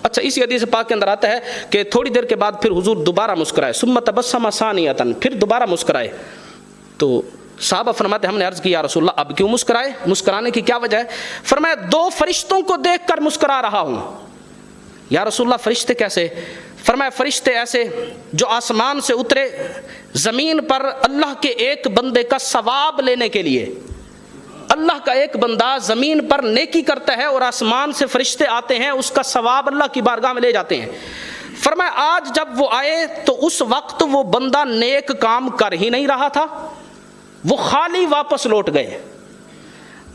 اچھا، اسی حدیث پاک کے اندر آتا ہے کہ تھوڑی دیر کے بعد پھر حضور دوبارہ مسکرائے، ثم تبسم ثانیۃ، پھر دوبارہ مسکرائے. تو صحابہ فرماتے ہم نے عرض کی یا رسول اللہ اب کیوں مسکرائے، مسکرانے کی کیا وجہ ہے؟ فرمایا 2 فرشتوں کو دیکھ کر مسکرا رہا ہوں. یا رسول اللہ فرشتے کیسے؟ فرمایا فرشتے ایسے جو آسمان سے اترے زمین پر اللہ کے ایک بندے کا ثواب لینے کے لیے. اللہ کا ایک بندہ زمین پر نیکی کرتا ہے اور آسمان سے فرشتے آتے ہیں اس کا ثواب اللہ کی بارگاہ میں لے جاتے ہیں. فرمایا آج جب وہ آئے تو اس وقت وہ بندہ نیک کام کر ہی نہیں رہا تھا، وہ خالی واپس لوٹ گئے.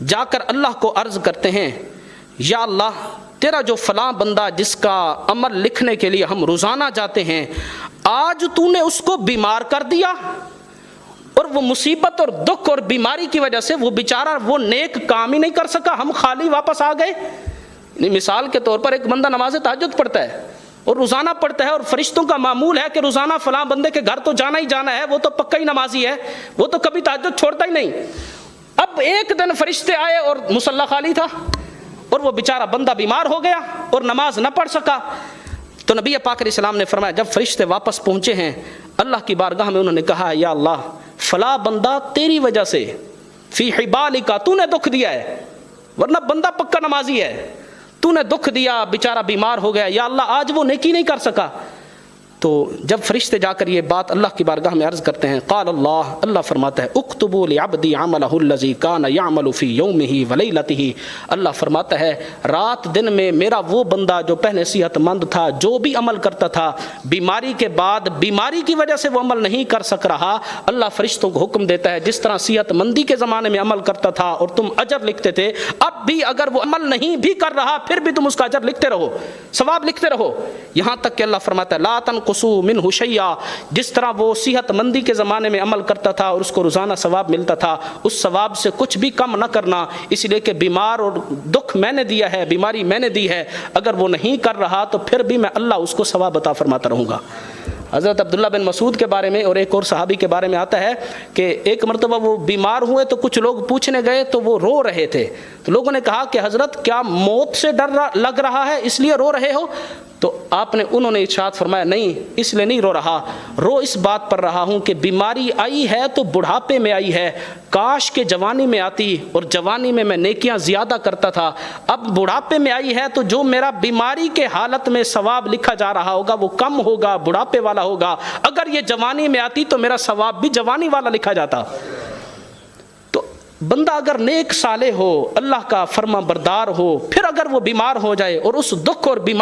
جا کر اللہ کو عرض کرتے ہیں یا اللہ تیرا جو فلاں بندہ جس کا عمل لکھنے کے لیے ہم روزانہ جاتے ہیں، آج تو نے اس کو بیمار کر دیا، اور وہ مصیبت اور دکھ اور بیماری کی وجہ سے وہ بیچارہ وہ نیک کام ہی نہیں کر سکا، ہم خالی واپس آ گئے. مثال کے طور پر ایک بندہ نماز تہجد پڑھتا ہے اور روزانہ پڑھتا ہے، اور فرشتوں کا معمول ہے کہ روزانہ فلاں بندے کے گھر تو جانا ہی جانا ہے، وہ تو پکا ہی نمازی ہے، وہ تو کبھی تہجد چھوڑتا ہی نہیں. اب ایک دن فرشتے آئے اور مصلی خالی تھا اور وہ بیچارہ بندہ بیمار ہو گیا اور نماز نہ پڑھ سکا. تو نبی پاک علیہ السلام نے فرمایا جب فرشتے واپس پہنچے ہیں اللہ کی بارگاہ میں، انہوں نے کہا یا اللہ فلاں بندہ تیری وجہ سے فی حبالک تو نے دکھ دیا ہے، ورنہ بندہ پکا نمازی ہے، تو نے دکھ دیا، بیچارہ بیمار ہو گیا، یا اللہ آج وہ نیکی نہیں کر سکا. تو جب فرشتے جا کر یہ بات اللہ کی بارگاہ میں عرض کرتے ہیں قال اللہ، اللہ فرماتا ہے اکتبوا لعبدی عملہ الذی کان یعمل فی یومہ ولیلتہ. اللہ فرماتا ہے رات دن میں میرا وہ بندہ جو پہلے صحت مند تھا، جو بھی عمل کرتا تھا، بیماری کے بعد بیماری کی وجہ سے وہ عمل نہیں کر سک رہا، اللہ فرشتوں کو حکم دیتا ہے جس طرح صحت مندی کے زمانے میں عمل کرتا تھا اور تم اجر لکھتے تھے، اب بھی اگر وہ عمل نہیں بھی کر رہا پھر بھی تم اس کا اجر لکھتے رہو، ثواب لکھتے رہو. یہاں تک کہ اللہ فرماتا ہے لا تنقصوا منہ شیئا، جس طرح وہ صحت مندی کے زمانے میں عمل کرتا تھا اور اس کو روزانہ ثواب ملتا تھا، اس ثواب سے کچھ بھی کم نہ کرنا، اس لیے کہ بیمار اور دکھ میں نے دیا ہے، بیماری میں نے دی ہے، اگر وہ نہیں کر رہا تو پھر بھی میں اللہ اس کو ثواب عطا فرماتا رہوں گا. حضرت عبداللہ بن مسعود کے بارے میں اور ایک اور صحابی کے بارے میں آتا ہے کہ ایک مرتبہ وہ بیمار ہوئے تو کچھ لوگ پوچھنے گئے تو وہ رو رہے تھے. تو لوگوں نے کہا کہ حضرت کیا موت سے ڈر لگ رہا ہے اس لیے رو رہے ہو؟ تو انہوں نے ارشاد فرمایا نہیں، اس لیے نہیں رو رہا، رو اس بات پر رہا ہوں کہ بیماری آئی ہے تو بڑھاپے میں آئی ہے، کاش کہ جوانی میں آتی اور جوانی میں نیکیاں زیادہ کرتا تھا، اب بڑھاپے میں آئی ہے تو جو میرا بیماری کے حالت میں ثواب لکھا جا رہا ہوگا وہ کم ہوگا، بڑھاپے والا ہوگا، اگر یہ جوانی میں آتی تو میرا ثواب بھی جوانی والا لکھا جاتا. تو بندہ اگر نیک صالح ہو، اللہ کا فرما بردار ہو، پھر اگر وہ بیمار ہو جائے اور اس دکھ اور بیماری